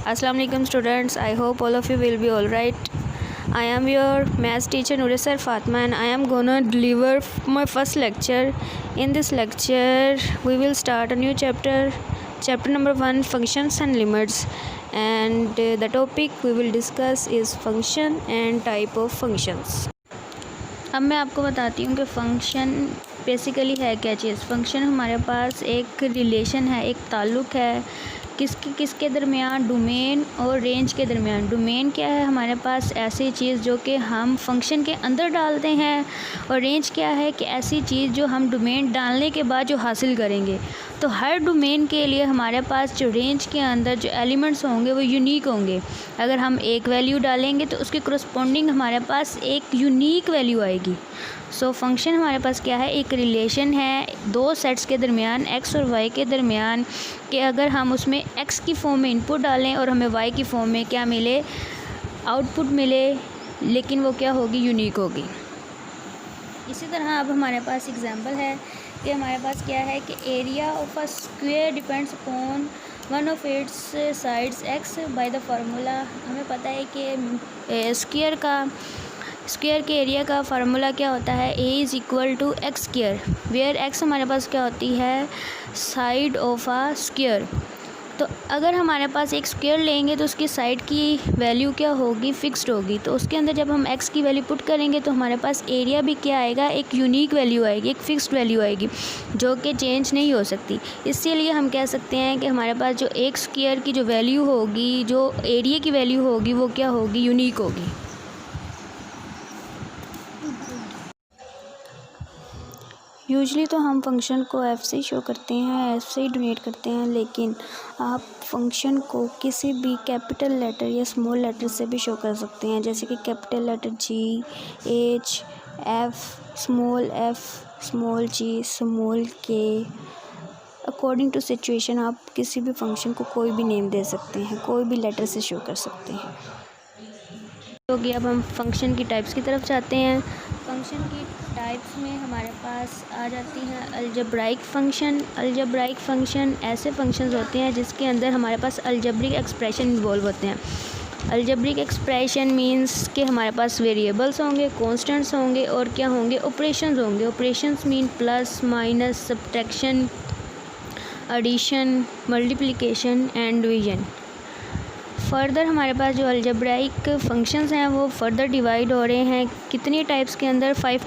Assalamu alaikum students. I hope all of you will be all right. I am your maths teacher Nurisar Fatma and I am gonna deliver my first lecture. In this lecture we will start a new chapter number 1, functions and limits, and the topic we will discuss is function and type of functions. अब मैं आपको बताती हूँ कि function basically है क्या चीज़। Function हमारे पास एक रिलेशन है, एक ताल्लुक़ है किसके दरमियान, डोमेन और रेंज के दरमियान। डोमेन क्या है, हमारे पास ऐसी चीज़ जो कि हम फंक्शन के अंदर डालते हैं, और रेंज क्या है कि ऐसी चीज़ जो हम डोमेन डालने के बाद जो हासिल करेंगे। तो हर डोमेन के लिए हमारे पास जो रेंज के अंदर जो एलिमेंट्स होंगे वो यूनिक होंगे। अगर हम एक वैल्यू डालेंगे तो उसके करस्पॉन्डिंग हमारे पास एक यूनिक वैल्यू आएगी। सो फंक्शन हमारे पास क्या है, एक रिलेशन है दो सेट्स के दरमियान, एक्स और वाई के दरमियान, कि अगर हम उसमें एक्स की फॉर्म में इनपुट डालें और हमें वाई की फॉर्म में क्या मिले, आउटपुट मिले, लेकिन वो क्या होगी, यूनिक होगी। इसी तरह अब हमारे पास एग्जांपल है कि हमारे पास क्या है कि area of a square depends upon one of its sides x by the formula. हमें पता है कि स्क्वायर के एरिया का फार्मूला क्या होता है, A is equal to x square, where x हमारे पास क्या होती है, साइड ऑफ आ स्क्वायर। तो अगर हमारे पास एक स्क्वायर लेंगे तो उसकी साइड की वैल्यू क्या होगी, फिक्स्ड होगी। तो उसके अंदर जब हम एक्स की वैल्यू पुट करेंगे तो हमारे पास एरिया भी क्या आएगा, एक यूनिक वैल्यू आएगी, एक फ़िक्स्ड वैल्यू आएगी जो कि चेंज नहीं हो सकती। इसीलिए हम कह सकते हैं कि हमारे पास जो एक स्क्वायर की जो वैल्यू होगी, जो एरिया की वैल्यू होगी, वो क्या होगी, यूनिक होगी। यूजली तो हम फंक्शन को एफ से शो करते हैं, एफ से ही डोनेट करते हैं, लेकिन आप फंक्शन को किसी भी कैपिटल लेटर या स्मॉल लेटर से भी शो कर सकते हैं, जैसे कि कैपिटल लेटर जी, एच, एफ, स्मॉल जी, स्मॉल के। अकॉर्डिंग टू सिचुएशन आप किसी भी फंक्शन को कोई भी नेम दे सकते हैं, कोई भी लेटर से शो कर सकते हैं। तो अब हम फंक्शन की टाइप्स की तरफ जाते हैं। फंक्शन की टाइप्स में हमारे पास आ जाती हैं अलजेब्राइक फंक्शन ऐसे फंक्शंस होते हैं जिसके अंदर हमारे पास अलजेब्रिक एक्सप्रेशन इन्वॉल्व होते हैं। अलजेब्रिक एक्सप्रेशन मींस कि हमारे पास वेरिएबल्स होंगे, कॉन्स्टेंट्स होंगे और क्या होंगे, ऑपरेशंस होंगे। Operations mean plus, minus, subtraction, addition, multiplication and division. Further हमारे पास जो अलजेब्राइक फंक्शंस हैं वो फर्दर डिवाइड हो रहे हैं कितनी टाइप्स के अंदर, 5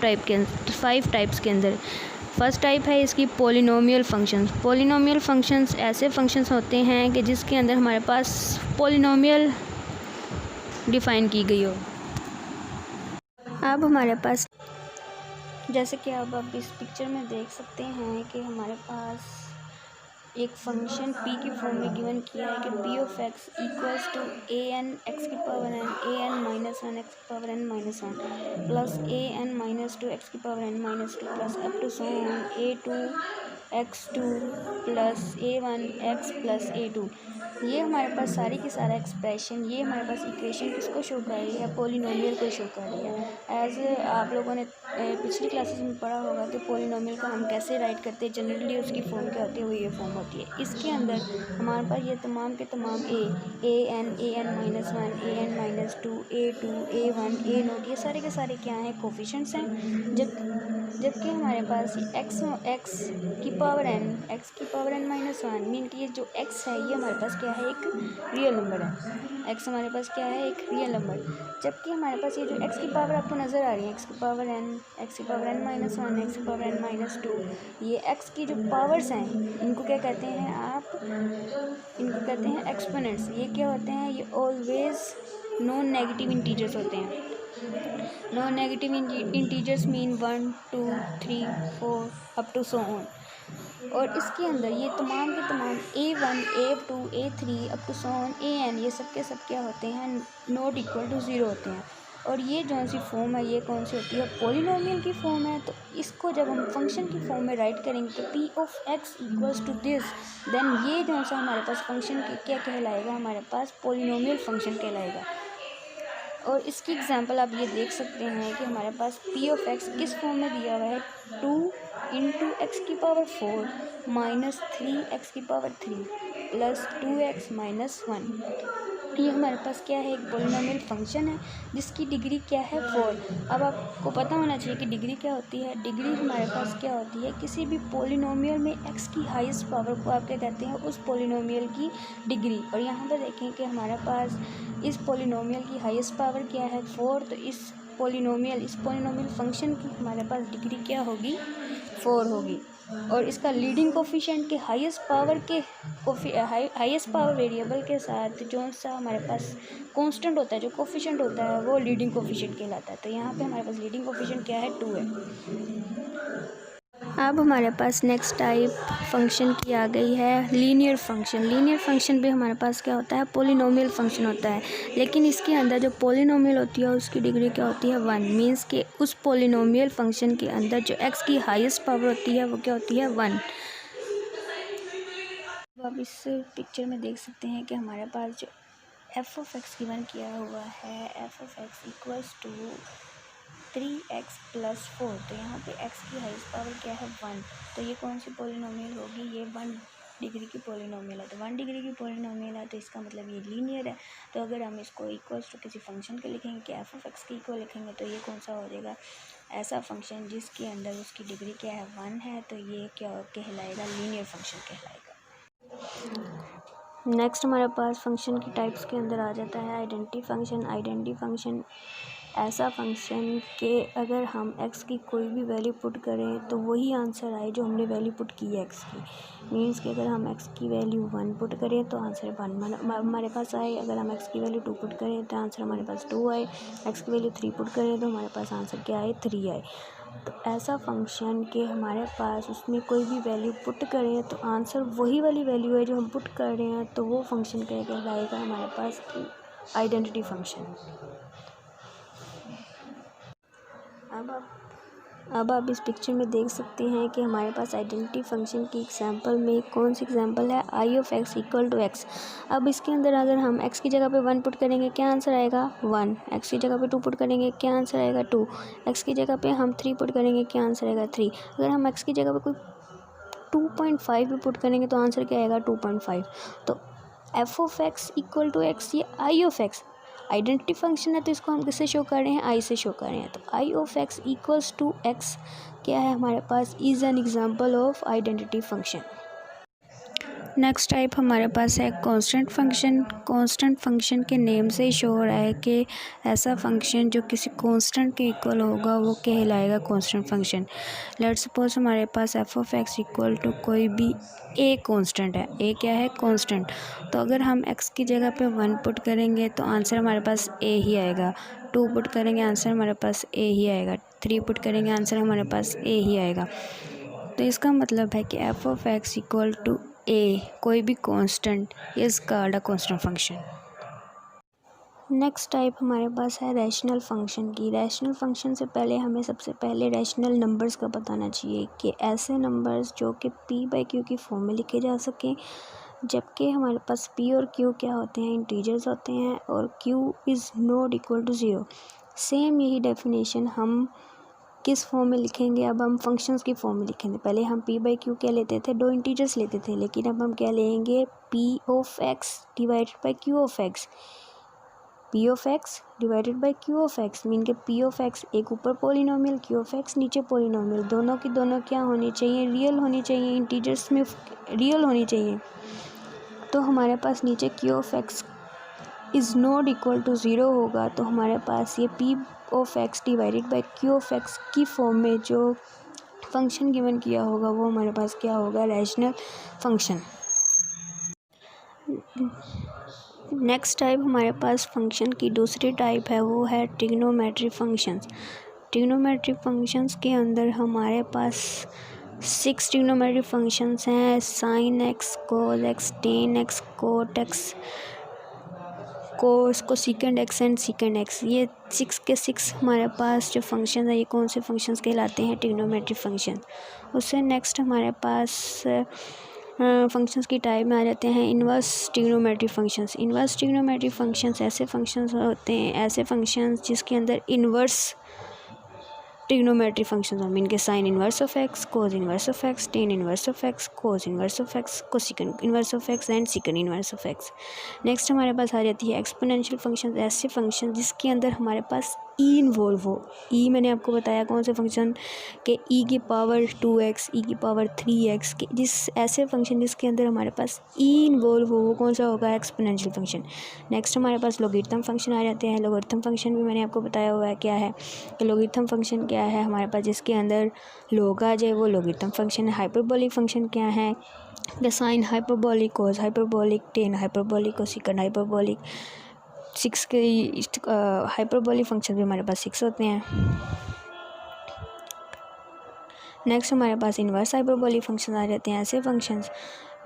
टाइप्स के अंदर। फर्स्ट टाइप है इसकी पॉलिनोमियल फंक्शंस। पॉलिनोमियल फंक्शंस ऐसे फंक्शंस होते हैं कि जिसके अंदर हमारे पास पॉलिनोमियल डिफ़ाइन की गई हो। अब हमारे पास जैसे कि अब आप इस पिक्चर में देख सकते हैं कि हमारे पास एक फंक्शन p की फॉर्म में गिवन किया है कि p of x equals to a n x की power n a n minus 1 x की power n minus 1 plus a n minus 2 x की power n minus 2 plus up to so on a2 x2 plus a1 x plus a2। ये हमारे पास सारी की सारा expression, ये हमारे पास इक्वेशन किसको शो कर रही है, पॉलिनोमियल को शो कर रही है। एज आप लोगों ने पिछली क्लासेस में पढ़ा होगा कि पॉलिनोमियल को हम कैसे राइट करते हैं। जनरली उसकी फॉर्म क्या होती है, वो ये फॉर्म होती है। इसके अंदर हमारे पास ये तमाम के तमाम a n minus 1 a n minus 2 a2 a1 a0 ये सारे के सारे क्या हैं, कोफिशिएंट्स हैं। जबकि हमारे पास x की पावर n माइनस 1 मीन कि ये जो x है ये हमारे पास क्या है, एक रियल नंबर है। x हमारे पास क्या है, एक रियल नंबर। जबकि हमारे पास ये जो x की पावर आपको नज़र आ रही है, x की पावर n माइनस 1, x की पावर n माइनस 2, ये x की जो पावर्स हैं इनको क्या कहते हैं आप, इनको कहते हैं एक्सपोनेंट्स। ये क्या होते हैं, ये ऑलवेज नॉन नेगेटिव इंटीजर्स होते हैं। Non negative integers mean 1 2 3 4 up to so on. और इसके अंदर ये तमाम के तमाम a1 a2 a3 up to so on an ये सब के सब क्या होते हैं, नॉट इक्वल टू 0 होते हैं। और ये जो सी फॉर्म है ये कौन सी होती है, पॉलिनोमियल की फॉर्म है। तो इसको जब हम फंक्शन की फॉर्म में राइट करेंगे तो p of x equals to this, then ये जो सा हमारे पास फंक्शन क्या कहलाएगा, हमारे पास पॉलिनोमियल फंक्शन कहलाएगा। और इसकी एग्जांपल आप ये देख सकते हैं कि हमारे पास p ऑफ x किस फॉर्म में दिया हुआ है, 2 इंटू एक्स की पावर 4 माइनस 3 एक्स की पावर 3। Plus 2x minus 1। ये हमारे पास क्या है, एक पॉलिनोमियल फंक्शन है जिसकी डिग्री क्या है 4। अब आपको पता होना चाहिए कि डिग्री क्या होती है। डिग्री हमारे पास क्या होती है, किसी भी पॉलिनोमियल में x की हाईएस्ट पावर को आप क्या कहते हैं, उस पॉलिनोमियल की डिग्री। और यहाँ पर देखें कि हमारे पास इस पॉलिनोमियल की हाईएस्ट पावर क्या है 4, तो इस पॉलिनोमियल फंक्शन की हमारे पास डिग्री क्या होगी, 4 होगी। और इसका लीडिंग कोफिशिएंट के हाईएस्ट पावर वेरिएबल के साथ जो सा हमारे पास कांस्टेंट होता है, जो कोफिशिएंट होता है, वो लीडिंग कोफिशिएंट कहलाता है। तो यहाँ पे हमारे पास लीडिंग कोफिशिएंट क्या है, 2 है। अब हमारे पास नेक्स्ट टाइप फंक्शन की आ गई है लीनियर फंक्शन। लीनियर फंक्शन भी हमारे पास क्या होता है, पॉलिनोमियल फंक्शन होता है, लेकिन इसके अंदर जो पॉलिनोमियल होती है उसकी डिग्री क्या होती है, 1। मीन्स कि उस पॉलिनोमियल फंक्शन के अंदर जो x की हाईएस्ट पावर होती है वो क्या होती है, 1। अब आप इस पिक्चर में देख सकते हैं कि हमारे पास जो f(x) गिवन किया हुआ है, f(x) equals to 3x plus 4। तो यहाँ पे x की हाईएस्ट पावर क्या है, 1। तो ये कौन सी पॉलिनोमियल होगी, ये 1 डिग्री की पॉलिनोमियल है। तो 1 डिग्री की पॉलिनोमियल है तो इसका मतलब ये लीनियर है। तो अगर हम इसको इक्वल्स टू किसी फंक्शन के लिखेंगे कि f(x) के इक्वल लिखेंगे तो ये कौन सा हो जाएगा, ऐसा फंक्शन जिसके अंदर उसकी डिग्री क्या है, 1 है। तो ये क्या कहलाएगा, लीनियर फंक्शन कहलाएगा। नेक्स्ट हमारे पास फंक्शन की टाइप्स के अंदर आ जाता है आइडेंटिटी फंक्शन। आइडेंटिटी फंक्शन ऐसा फंक्शन के अगर हम x की कोई भी वैल्यू पुट करें तो वही आंसर आए जो हमने वैल्यू पुट की है x की। मीन्स कि अगर हम x की वैल्यू 1 पुट करें तो आंसर 1 हमारे पास आए। अगर हम x की वैल्यू 2 पुट करें तो आंसर हमारे पास 2 आए। x की वैल्यू 3 पुट करें तो हमारे पास आंसर क्या आए, 3 आए। तो ऐसा फंक्शन के हमारे पास उसमें कोई भी वैल्यू पुट करें तो आंसर वही वाली वैल्यू है जो हम पुट कर रहे हैं, तो वो फंक्शन क्या कहलाएगा हमारे पास, आइडेंटिटी फंक्शन। अब आप इस पिक्चर में देख सकते हैं कि हमारे पास आइडेंटिटी फंक्शन की एग्जांपल में कौन सी एग्जांपल है, i(x) इक्वल टू x। अब इसके अंदर अगर हम x की जगह पे 1 पुट करेंगे क्या आंसर आएगा, 1। x की जगह पे 2 पुट करेंगे क्या आंसर आएगा, 2। x की जगह पे हम 3 पुट करेंगे क्या आंसर आएगा, 3। अगर हम x की जगह पे कोई 2.5 भी पुट करेंगे तो आंसर क्या आएगा, 2.5। तो f(x) इक्वल टू x, ये i(x) आइडेंटिटी फंक्शन है तो इसको हम किससे शो कर रहे हैं, i से शो कर रहे हैं। तो i(x) इक्वल्स टू x क्या है हमारे पास, is an example of identity function. Next type हमारे पास है कांस्टेंट फंक्शन। कांस्टेंट फंक्शन के नेम से ही शो हो रहा है कि ऐसा फंक्शन जो किसी कांस्टेंट के इक्वल होगा वो कहलाएगा कांस्टेंट फंक्शन। लेट्स सपोज हमारे पास f(x) इक्वल टू कोई भी a कांस्टेंट है। a क्या है, कांस्टेंट। तो अगर हम x की जगह पे 1 पुट करेंगे तो आंसर हमारे पास a ही आएगा। 2 पुट करेंगे आंसर हमारे पास a ही आएगा। 3 पुट करेंगे आंसर हमारे पास a ही आएगा। तो इसका मतलब है कि f(x) इक्वल टू a कोई भी constant is called a constant function. Next type हमारे पास है रैशनल फंक्शन की। रैशनल फंक्शन से पहले हमें सबसे पहले रैशनल नंबर्स का बताना चाहिए कि ऐसे नंबर्स जो कि p/q की फॉर्म में लिखे जा सकें, जबकि हमारे पास p और q क्या होते हैं, इंटीजर्स होते हैं और q is not equal to 0। Same यही डेफिनेशन हम किस फॉर्म में लिखेंगे, अब हम फंक्शंस की फॉर्म में लिखेंगे। पहले हम p/q क्या लेते थे, 2 इंटीजर्स लेते थे, लेकिन अब हम क्या लेंगे, p(x) divided by q(x), p(x) divided by q(x), mean के p(x) एक ऊपर पॉलिनोमियल, q(x) नीचे पॉलिनोमियल, दोनों की दोनों क्या होनी चाहिए, रियल होनी चाहिए, इंटीजर्स में रियल होनी चाहिए। तो हमारे पास नीचे q(x) is not equal to 0 होगा, तो हमारे पास ये p(x) डिवाइडेड बाई q(x) की फॉर्म में जो फंक्शन गिवन किया होगा वो हमारे पास क्या होगा, रैशनल फंक्शन। नेक्स्ट टाइप हमारे पास फंक्शन की दूसरी टाइप है, वो है ट्रिग्नोमेट्री फंक्शंस। ट्रिग्नोमेट्री फंक्शंस के अंदर हमारे पास 6 ट्रिग्नोमेट्री फंक्शंस हैं, sin x, cos x, tan x, cot x, cosecant x and second x। ये 6 के 6 हमारे पास जो फंक्शन है ये कौन से फंक्शंस कहलाते हैं, ट्रिग्नोमेट्री फंक्शन। उससे नेक्स्ट हमारे पास फंक्शंस की टाइप में आ जाते हैं inverse trigonometry functions. Inverse trigonometry functions ऐसे फंक्शंस होते हैं, ऐसे फंक्शंस जिसके अंदर इन्वर्स ट्रिग्नोमेट्री फंक्शंस हम इनके sine inverse of x, cos inverse of x, tan inverse of x, cos inverse of x, कोसिकन inverse of x and सिकन inverse of x. Next हमारे पास आ जाती है एक्सपोनेंशियल फंक्शन, ऐसे फंक्शन जिसके अंदर हमारे पास ई इन्वॉल्व हो। ई मैंने आपको बताया कौन से फंक्शन के ई की पावर 2x, ई की पावर 3x के जिस ऐसे फंक्शन जिसके अंदर हमारे पास ई इन्वॉल्व हो वो कौन सा होगा, एक्सपोनेंशियल फंक्शन। नेक्स्ट हमारे पास लॉगरिथम फंक्शन आ जाते हैं। लॉगरिथम फंक्शन भी मैंने आपको बताया हुआ है क्या है कि लॉगरिथम फंक्शन क्या है हमारे पास, जिसके अंदर लॉग आ जाए वो लॉगरिथम फंक्शन है। हाइपरबोलिक फंक्शन क्या है, the sine hyperbolic, cos hyperbolic, tan hyperbolic, कोसिकन hyperbolic, 6 के हाइपरबोलिक फंक्शन भी हमारे पास 6 होते हैं। नेक्स्ट हमारे पास इन्वर्स हाइपरबोलिक फंक्शन आ जाते हैं। ऐसे फंक्शंस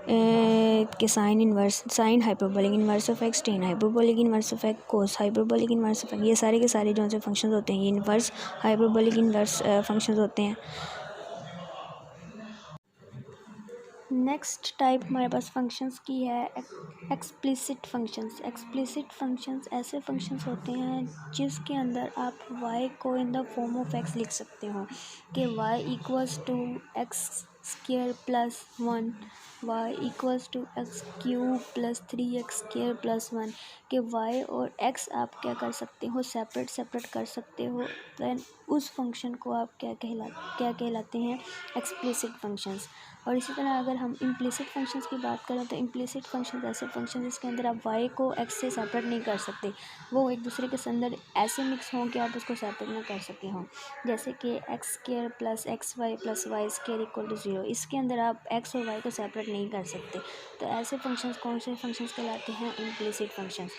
के sign inverse, sine hyperbolic inverse of x, tan hyperbolic inverse of x, cos hyperbolic inverse of x, ये सारे के सारे जो से फंक्शंस होते हैं ये इन्वर्स हाइपरबोलिक इन्वर्स फंक्शंस होते हैं। नेक्स्ट टाइप हमारे पास फंक्शंस की है एक्सप्लिसिट फंक्शंस। एक्सप्लिसिट फंक्शंस ऐसे फंक्शंस होते हैं जिसके अंदर आप y को in the form of x लिख सकते हो कि y equals to x square plus 1, y equals to x cube plus 3x square plus 1 कि y और x आप क्या कर सकते हो, सेपरेट कर सकते हो। दैन उस फंक्शन को आप क्या कहलाते हैं, एक्सप्लिसिट फंक्शंस। और इसी तरह अगर हम इम्प्लिसिट फंक्शंस की बात करें तो इम्प्लिसिट फंक्शंस ऐसे फंक्शन जिसके अंदर आप y को x से सेपरेट नहीं कर सकते, वो एक दूसरे के अंदर ऐसे मिक्स हों कि आप उसको सेपरेट ना कर सके हों। जैसे कि x square plus x y plus y square equal to 0, इसके अंदर आप x और y को सेपरेट नहीं कर सकते। तो ऐसे फंक्शंस कौन से फंक्शंस कहलाते हैं, इम्प्लिसिट फंक्शंस।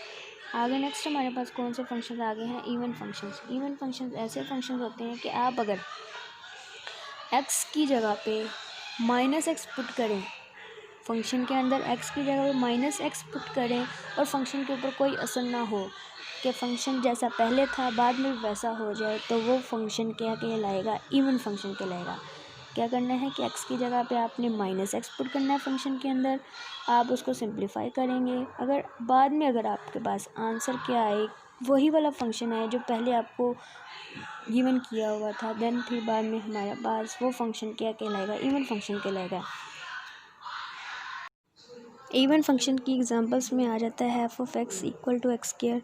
आगे नेक्स्ट हमारे पास कौन से फंक्शंस आगे हैं, इवन फंक्शंस। इवन फंक्शंस ऐसे फंक्शंस होते हैं कि आप अगर x की जगह पे -x पुट करें, फंक्शन के अंदर x की जगह पे -x पुट करें और फंक्शन के ऊपर कोई असर ना हो कि फंक्शन जैसा पहले था बाद में वैसा हो जाए, तो वो फंक्शन क्या कहलाएगा, इवन फंक्शन कहलाएगा। क्या करना है कि x की जगह पे आपने -x पुट करना है फंक्शन के अंदर, आप उसको सिंप्लीफाई करेंगे। अगर बाद में अगर आपके पास आंसर क्या आए, वही वाला फंक्शन है जो पहले आपको गिवन किया हुआ था, देन फिर बाद में हमारे पास वो फंक्शन क्या कहलाएगा, इवन फंक्शन कहलाएगा। इवन फंक्शन की एग्जांपल्स में आ जाता है f of x equal to x square,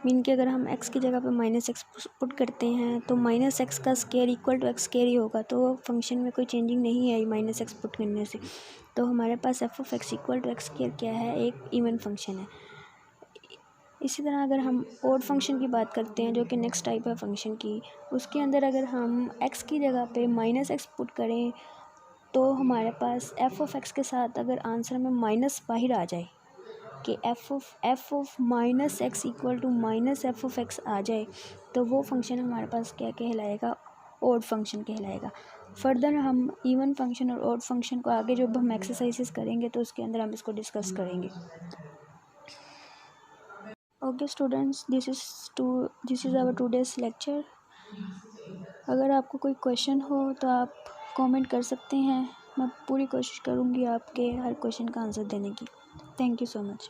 mean कि अगर हम x की जगह पे -x पुट करते हैं तो -x का square equal to x square ही होगा, तो फंक्शन में कोई चेंजिंग नहीं आई -x पुट करने से। तो हमारे पास F of x equal to x square क्या है, एक इवन फंक्शन है। इसी तरह अगर हम ऑड फंक्शन की बात करते हैं जो कि नेक्स्ट टाइप है फंक्शन की, उसके अंदर अगर हम x की जगह पे -x पुट करें तो हमारे पास एफ ऑफ एक्स के साथ अगर आंसर में माइनस बाहर आ जाए कि f of -x equal to -f of x आ जाए, तो वो फंक्शन हमारे पास क्या कहलाएगा, ऑड फंक्शन कहलाएगा। फर्दर हम इवन फंक्शन और ऑड फंक्शन को आगे जब हम एक्सरसाइजेस करेंगे तो उसके अंदर हम इसको डिस्कस करेंगे। Okay students, this is our today's lecture. अगर आपको कोई क्वेश्चन हो तो आप कमेंट कर सकते हैं, मैं पूरी कोशिश करूँगी आपके हर क्वेश्चन का आंसर देने की। Thank you so much.